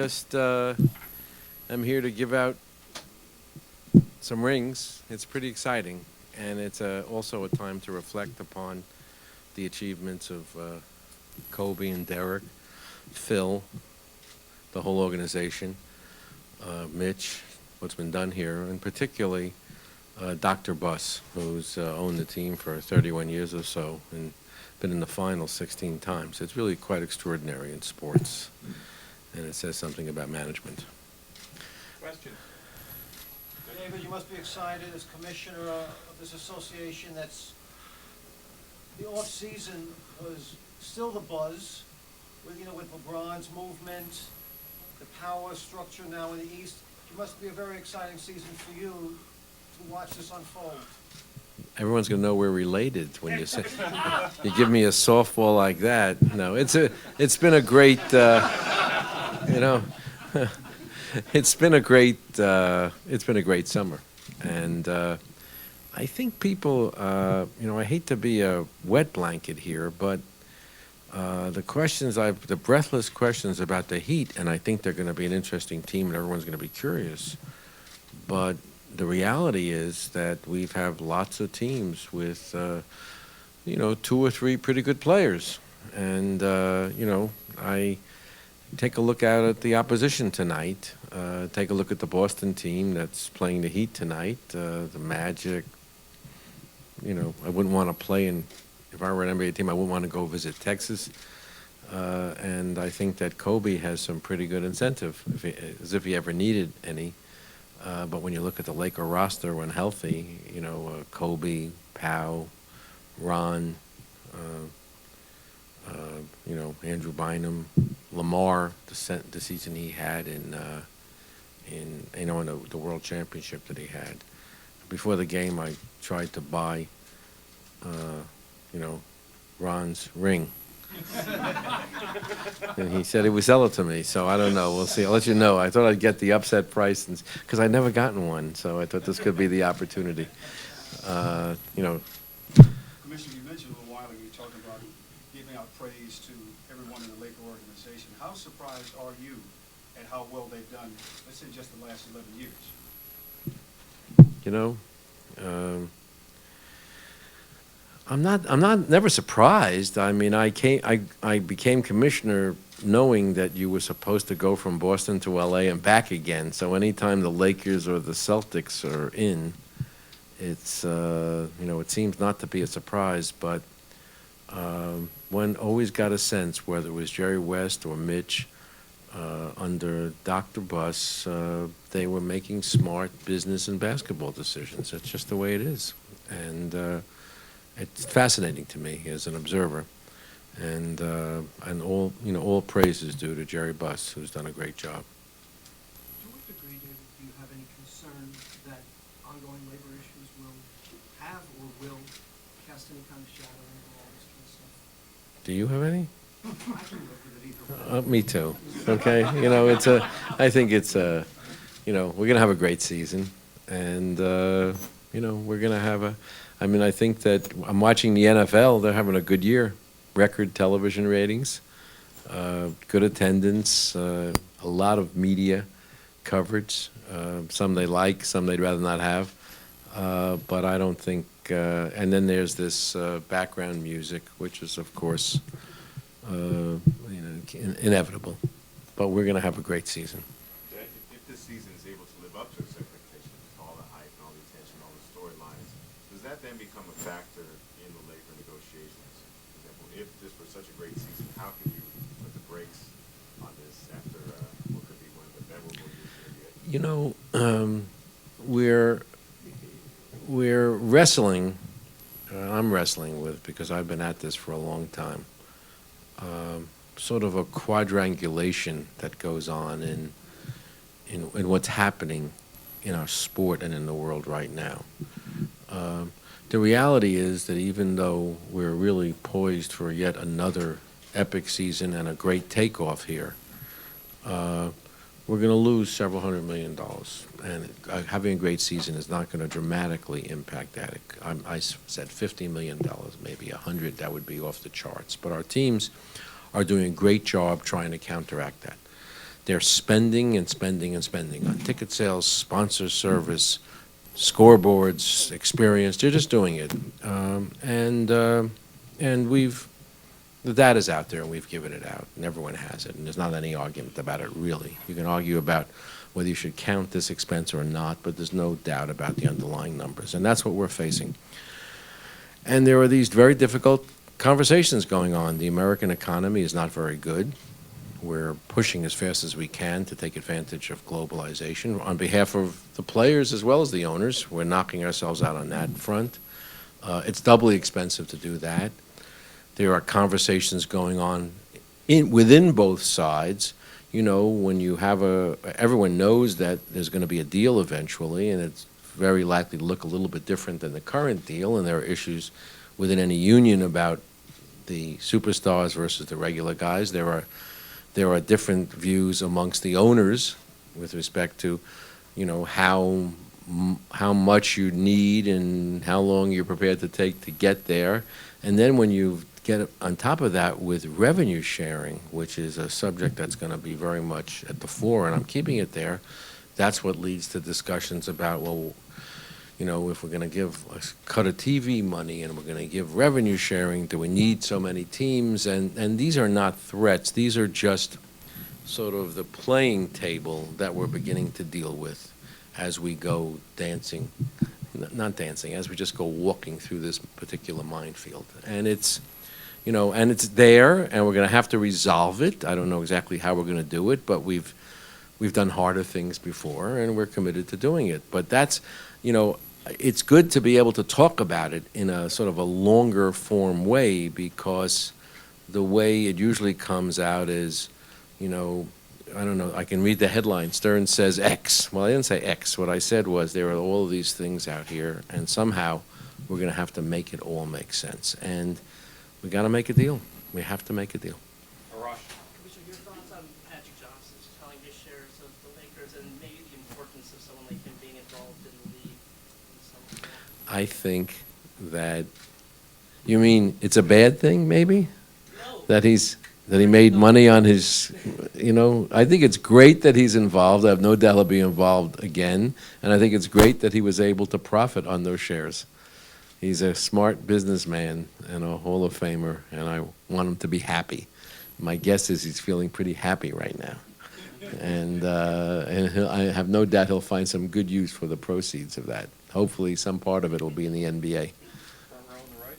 Just I'm here to give out some rings. It's pretty exciting, and it's also a time to reflect upon the achievements of Kobe and Derek, Phil, the whole organization, Mitch, what's been done here, and particularly Dr. Buss, who's owned the team for 31 years or so and been in the finals 16 times. It's really quite extraordinary in sports, and it says something about management. Question. David, you must be excited as commissioner of this association. That's the off-season was still the buzz with LeBron's movement, the power structure now in the East. It must be a very exciting season for you to watch this unfold. Everyone's going to know we're related when you say you give me a softball like that. No, it's been a great you know it's been a great summer, and I think people I hate to be a wet blanket here, but the breathless questions about the Heat, and I think they're going to be an interesting team, and everyone's going to be curious, but the reality is that we've have lots of teams with two or three pretty good players, and I take a look out at the opposition tonight. Take a look at the Boston team that's playing the Heat tonight. The Magic. I wouldn't want to play in. If I were an NBA team, I wouldn't want to go visit Texas. And I think that Kobe has some pretty good incentive, as if he ever needed any. But when you look at the Laker roster when healthy, Kobe, Pau, Ron, Andrew Bynum, Lamar, the season he had in the World Championship that he had. Before the game, I tried to buy, Ron's ring. And he said he would sell it to me, so I don't know. We'll see. I'll let you know. I thought I'd get the upset price, because I'd never gotten one, so I thought this could be the opportunity. Commissioner, you mentioned a little while ago, you talked about giving out praise to everyone in the Laker organization. How surprised are you at how well they've done, let's say, just the last 11 years? I'm not never surprised. I mean, I became commissioner knowing that you were supposed to go from Boston to LA and back again. So anytime the Lakers or the Celtics are in, it's it seems not to be a surprise. But one always got a sense, whether it was Jerry West or Mitch, under Dr. Buss, they were making smart business and basketball decisions. It's just the way it is, and it's fascinating to me as an observer, and all praise is due to Jerry Buss, who's done a great job. To what degree do you have any concern that ongoing labor issues will have or will cast any kind of shadow over all this kind of stuff? Do you have any? I can live with it either way. Me too. Okay, I think we're gonna have a great season, and we're gonna have I think that I'm watching the NFL. They're having a good year, record television ratings, good attendance, a lot of media coverage. Some they like, some they'd rather not have, but I don't think. And then there's this background music, which is of course inevitable. But we're going to have a great season. If this season is able to live up to its expectations, all the hype and all the attention, all the storylines, does that then become a factor in the Laker negotiations? For example, if this were such a great season, how can you put the brakes on this after what could be one of the memorable years in the NBA? We're wrestling. I'm wrestling with, because I've been at this for a long time. Sort of a quadrangulation that goes on in what's happening in our sport and in the world right now. The reality is that even though we're really poised for yet another epic season and a great takeoff here, we're going to lose several $100 million. And having a great season is not going to dramatically impact that. I said $50 million, maybe 100, that would be off the charts. But our teams are doing a great job trying to counteract that. they're spending and spending and spending on ticket sales, sponsor service, scoreboards, experience. They're just doing it. And the data's out there, and we've given it out, and everyone has it, and there's not any argument about it, really. You can argue about whether you should count this expense or not, but there's no doubt about the underlying numbers, and that's what we're facing. And there are these very difficult conversations going on. The American economy is not very good. We're pushing as fast as we can to take advantage of globalization. On behalf of the players as well as the owners, we're knocking ourselves out on that front. It's doubly expensive to do that. There are conversations going on within both sides. You know, when you have everyone knows that there's going to be a deal eventually, and it's very likely to look a little bit different than the current deal, and there are issues within any union about the superstars versus the regular guys. There are different views amongst the owners with respect to, you know, how much you need and how long you're prepared to take to get there. And then when you get on top of that with revenue sharing, which is a subject that's going to be very much at the fore, and I'm keeping it there, that's what leads to discussions about, well, you know, if we're going to give a cut of TV money and we're going to give revenue sharing, do we need so many teams? And these are not threats. These are just sort of the playing table that we're beginning to deal with as we go dancing, not dancing, as we just go walking through this particular minefield. And it's, you know, and it's there, and we're going to have to resolve it. I don't know exactly how we're going to do it, but we've done harder things before, and we're committed to doing it. But that's, you know, it's good to be able to talk about it in a sort of a longer form way, because the way it usually comes out is, you know, I don't know, I can read the headline, Stern says X. Well, I didn't say X. What I said was there are all of these things out here, and somehow we're going to have to make it all make sense. And we got to make a deal. We have to make a deal. Arash. Commissioner, your thoughts on Magic Johnson selling his shares of the Lakers and maybe the importance of someone like him being involved in the league in some way? I think that, you mean it's a bad thing, maybe? No. That he made money on his, you know, I think it's great that he's involved. I have no doubt he'll be involved again. And I think it's great that he was able to profit on those shares. He's a smart businessman and a Hall of Famer, and I want him to be happy. My guess is he's feeling pretty happy right now. And I have no doubt he'll find some good use for the proceeds of that. Hopefully some part of it will be in the NBA. Front row on the right.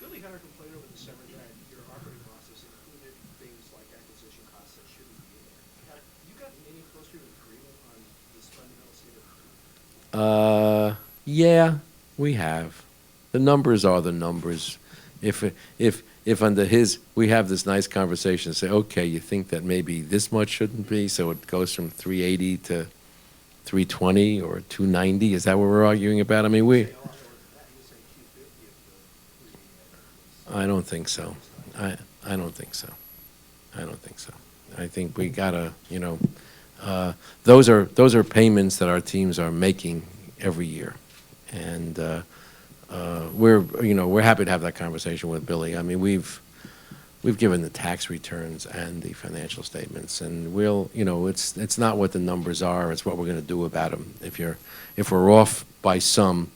Billy Hunter complained over the summer that your operating process included things like acquisition costs that shouldn't be in there. Have you gotten any closer to agreement on this fundamental state of affairs? Yeah, we have. The numbers are the numbers. If under his, we have this nice conversation, say, okay, you think that maybe this much shouldn't be, so it goes from 380 to 320 or 290. Is that what we're arguing about? I mean, I don't think so. I don't think so. I don't think so. I think we gotta, you know, those are payments that our teams are making every year, and we're happy to have that conversation with Billy. I mean, we've given the tax returns and the financial statements, and we'll, you know, it's not what the numbers are, it's what we're going to do about them. If we're off by some,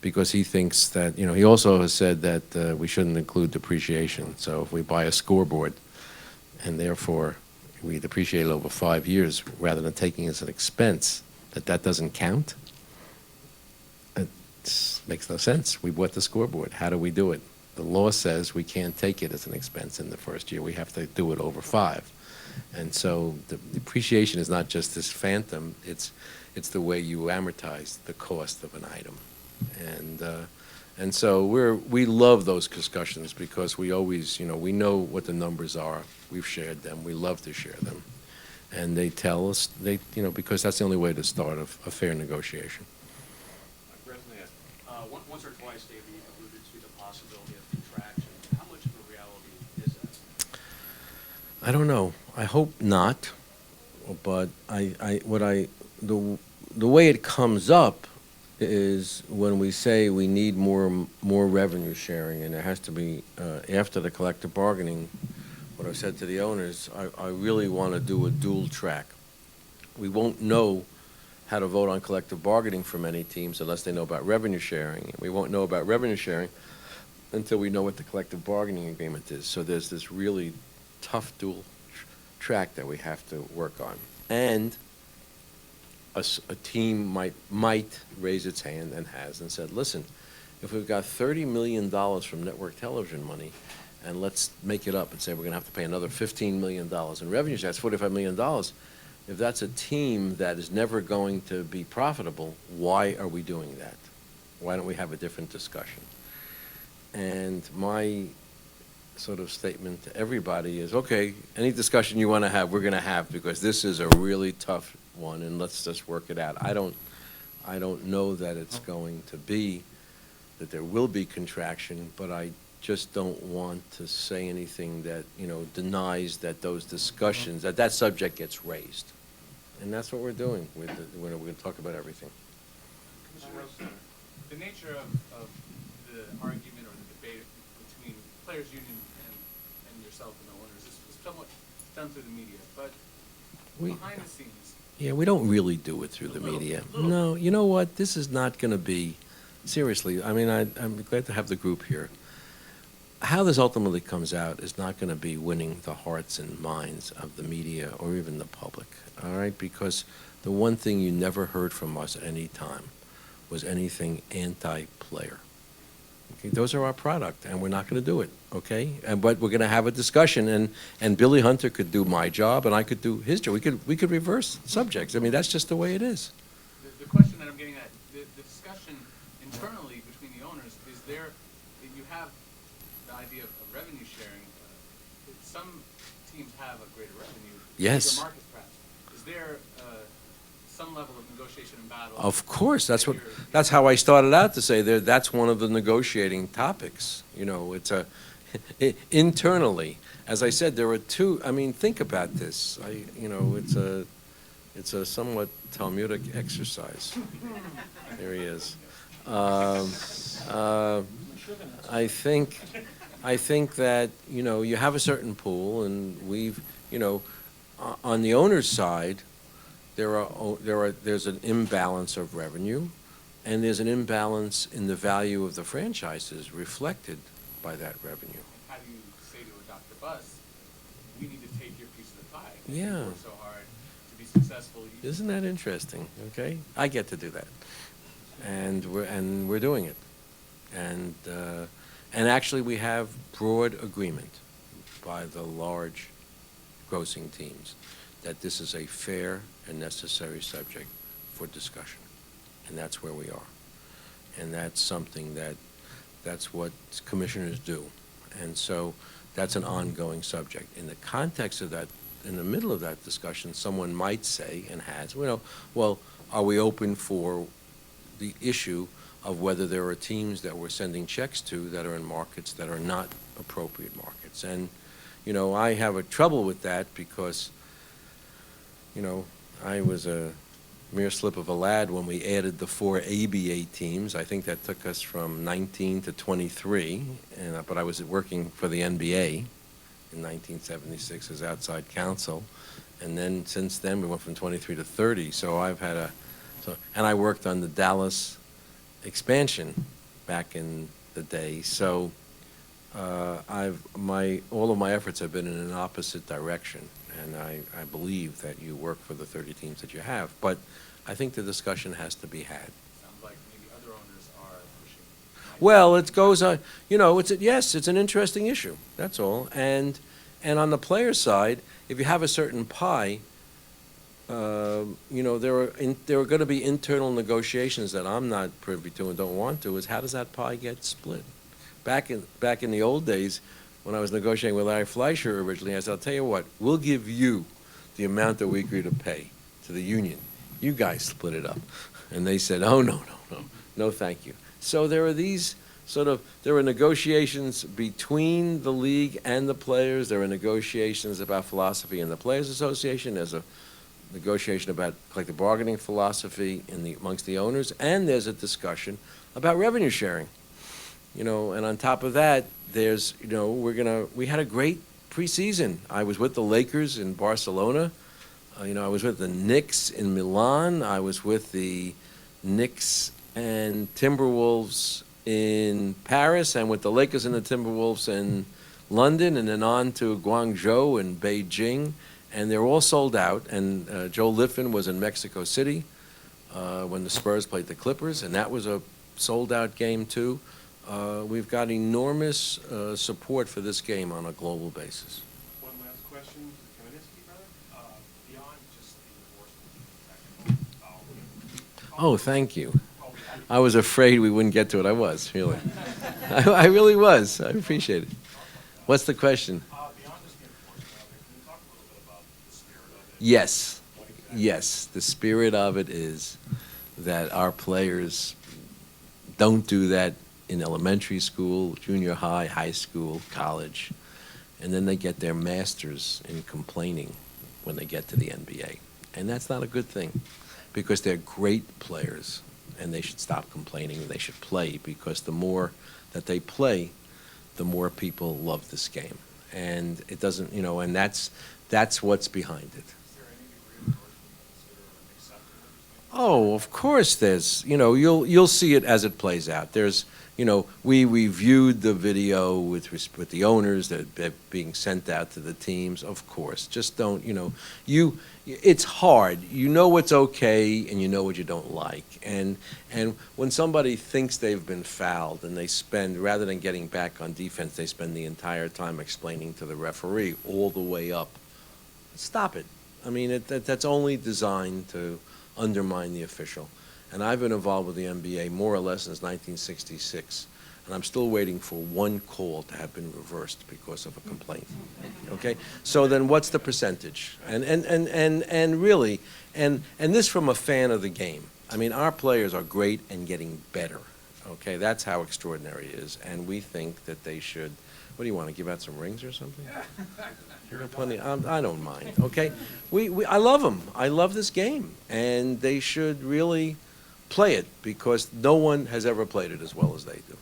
because he thinks that, you know, he also has said that we shouldn't include depreciation. So if we buy a scoreboard and therefore we depreciate it over 5 years rather than taking it as an expense, that doesn't count. It makes no sense. We bought the scoreboard. How do we do it? The law says we can't take it as an expense in the first year. We have to do it over 5. And so the depreciation is not just this phantom. It's the way you amortize the cost of an item. And so we love those discussions because we always, you know, we know what the numbers are. We've shared them. We love to share them. And they tell us, you know, because that's the only way to start a fair negotiation. Once or twice, David, you alluded to the possibility of contraction. How much of a reality is that? I don't know. I hope not. But the way it comes up is when we say we need more revenue sharing, and there has to be after the collective bargaining what I said to the owners, I really want to do a dual track. We won't know how to vote on collective bargaining for many teams unless they know about revenue sharing. We won't know about revenue sharing until we know what the collective bargaining agreement is. So there's this really tough dual track that we have to work on. And a team might raise its hand, and has, and said, listen, if we've got $30 million from network television money, and let's make it up and say we're going to have to pay another $15 million in revenues, that's $45 million. If that's a team that is never going to be profitable, why are we doing that? Why don't we have a different discussion? And my sort of statement to everybody is, okay, any discussion you want to have, we're going to have, because this is a really tough one, and let's just work it out. I don't know that it's going to be, that there will be contraction, but I just don't want to say anything that, denies that those discussions, that subject gets raised. And that's what we're doing with we're going to talk about everything. Commissioner Rose, the nature of the argument or the debate between players' union and yourself and the owners is somewhat done through the media, but behind the scenes. Yeah, we don't really do it through the media. No, you know what? This is not going to be, seriously, I mean, I'm glad to have the group here. How this ultimately comes out is not going to be winning the hearts and minds of the media or even the public, all right? Because the one thing you never heard from us at any time was anything anti-player. Okay, those are our product, and we're not going to do it, okay? But we're going to have a discussion, and Billy Hunter could do my job, and I could do his job. We could reverse subjects. I mean, that's just the way it is. The question that I'm getting at, the discussion internally between the owners, is there, you have the idea of revenue sharing. Some teams have a greater revenue. Yes. Bigger markets, perhaps. Is there some level of negotiation and battle? Of course, that's how I started out to say that's one of the negotiating topics. It's internally, as I said, there are two. I mean, think about this. It's a somewhat Talmudic exercise. There he is. I think that you have a certain pool, and on the owner's side, there's an imbalance of revenue, and there's an imbalance in the value of the franchises reflected by that revenue. And how do you say to a Dr. Bus, we need to take your piece of the pie? Yeah. You work so hard to be successful. Isn't that interesting? Okay, I get to do that, and we're doing it, and actually we have broad agreement by the large grossing teams that this is a fair and necessary subject for discussion, and that's where we are, and that's something that's what commissioners do, and so that's an ongoing subject. In the context of that, in the middle of that discussion, someone might say, and has, well, are we open for the issue of whether there are teams that we're sending checks to that are in markets that are not appropriate markets? And I have a trouble with that because I was a mere slip of a lad when we added the 4 ABA teams. I think that took us from 19 to 23, but I was working for the NBA in 1976 as outside counsel, and then since then we went from 23 to 30. So and I worked on the Dallas expansion back in the day. So all of my efforts have been in an opposite direction. And I believe that you work for the 30 teams that you have. But I think the discussion has to be had. Sounds like maybe other owners are pushing. Well, it goes on, it's an interesting issue, that's all. And on the player side, if you have a certain pie, there are going to be internal negotiations that I'm not privy to and don't want to, is how does that pie get split? Back in the old days, when I was negotiating with Larry Fleischer originally, I said, I'll tell you what, we'll give you the amount that we agree to pay to the union. You guys split it up. And they said, oh, no, thank you. So there are there are negotiations between the league and the players. There are negotiations about philosophy in the Players Association. There's a negotiation about collective bargaining philosophy amongst the owners. And there's a discussion about revenue sharing. And on top of that, there's, we had a great preseason. I was with the Lakers in Barcelona. I was with the Knicks in Milan. I was with the Knicks and Timberwolves in Paris, and with the Lakers and the Timberwolves in London, and then on to Guangzhou and Beijing. And they're all sold out. And Joe Liffin was in Mexico City when the Spurs played the Clippers, and that was a sold-out game too. We've got enormous support for this game on a global basis. One last question, Kaminsky, brother. Beyond just the enforcement, technical, Oh, thank you. I was afraid we wouldn't get to it. I was, really. I really was. I appreciate it. What's the question? beyond just the enforcement of it, can you talk a little bit about the spirit of it? Yes. What exactly? Yes. The spirit of it is that our players don't do that in elementary school, junior high, high school, college, and then they get their masters in complaining when they get to the NBA. And that's not a good thing, because they're great players, and they should stop complaining, and they should play, because the more that they play, the more people love this game. And it doesn't, and that's what's behind it. Is there any degree of endorsement that's considered acceptable? Oh, of course there's, you'll see it as it plays out. There's, we reviewed the video with the owners that being sent out to the teams, of course. Just don't, it's hard. You know what's okay and you know what you don't like. And when somebody thinks they've been fouled and they spend, rather than getting back on defense, they spend the entire time explaining to the referee all the way up. Stop it. I mean, that's only designed to undermine the official. And I've been involved with the NBA more or less since 1966, and I'm still waiting for one call to have been reversed because of a complaint. Okay? So then what's the percentage? And really, and this from a fan of the game. I mean, our players are great and getting better. Okay? That's how extraordinary it is, and we think that they should. What do you want, to give out some rings or something? You got plenty. I don't mind. Okay, I love them. I love this game, and they should really play it, because no one has ever played it as well as they do.